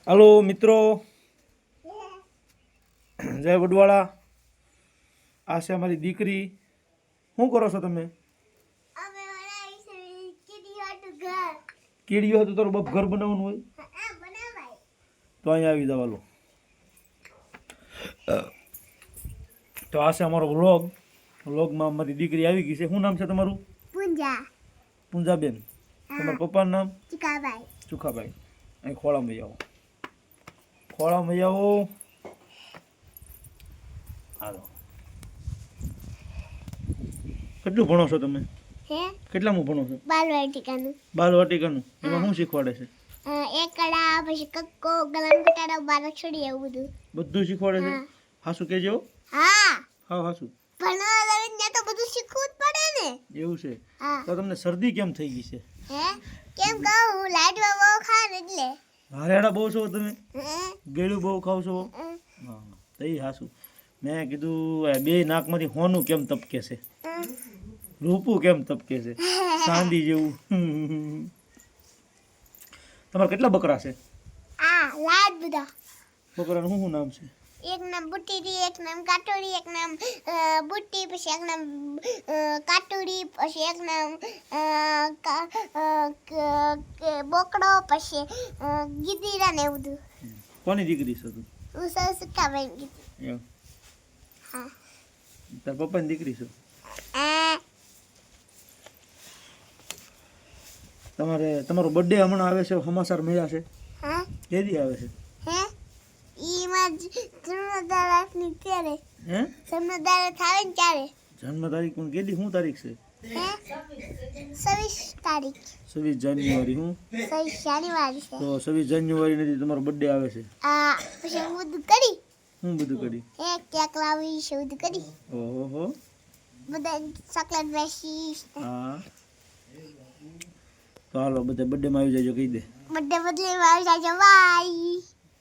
Hello मित्रों, जय वडवाड़ा। आ से हमारी दीकरी। શું કરો છો તમે? અમે બનાવી છે કીડીઓનું ઘર. કીડીઓ હોય તો તારું બાપ ઘર બનાવવાનું હોય હા બનાવાય. તો અહીંયા આવી જવા લો. તો આ છે અમારો વ્લોગ. વ્લોગમાં અમારી દીકરી આવી ગઈ છે. શું નામ છે તમારું? પૂંજા. પૂંજાબેન. તમારા પપ્પાનું નામ? ચીકાભાઈ. ચુખાભાઈ. અહીં ખોળામાં આવો. ખોળામાં આવો. હાલો. કેટલું ભણો છો તમે? હે? કેટલામું ભણો છો? બાલવાટિકાનું. બાલવાટિકાનું. એમાં શું શીખવાડે છે? એકડા પછી કક્કો ગલન કટાડા બાર છોડી એવું બધું. બધું શીખવાડે છે? હા. હાસુ કહેજો. હા. હા હાસુ. ભણવા લાવીને તો બધું શીખવું જ પડે ને. એવું છે? હા. તો તમને શરદી કેમ થઈ ગઈ છે? હે? કેમ કહું હું લાડવા બહુ ખાવ એટલે. હારેડા બહુ છો તમે? હે? ગળ્યું બહુ ખાવ છો? હા તો એ હાસુ. મેં કીધું બે નાકમાંથી હોનું કેમ તપકે છે? રૂપું કેમ તપકે છે? ચાંદી જેવું. તમારા કેટલા બકરા છે? આ લાડ બધા. બકરાનું શું નામ છે? એક નામ બુટ્ટી, એક નામ કાટોડી, એક નામ બુટ્ટી, પછી એક નામ કાટોડી, પછી એક નામ બોકડો, પછી ગીદીરા ને એવું બધું. કોની દીકરી છે તું? હું સૌ સુકાભાઈ કીધી. એમ. હા. તાર પપ્પાની દીકરી છે? તમારો બર્થડે હમણાં આવે છે, સમાચાર મળ્યા છે? હા. કેદી આવે છે? હે? ઈમાં જન્મદાર રાખની ત્યારે. હે? જન્મદાર થાય ને ત્યારે. જન્મ તારીખ પણ કેદી શું તારીખ છે? હે? 26 તારીખ. 26 જાન્યુઆરી. હું 26 જાન્યુઆરી છે. તો 26 જાન્યુઆરી નથી તમારો બર્થડે આવે છે? આ પછી હું બધું કરી. હું બધું કરી? કેક લાવી છે બધું કરી. ઓહો. બધા ચોકલેટ બેસી. હા. તો હાલો બધા બર્થડે માં આવી જાજો કહી દે. બર્થડે બદલે આવી જાજો બાય.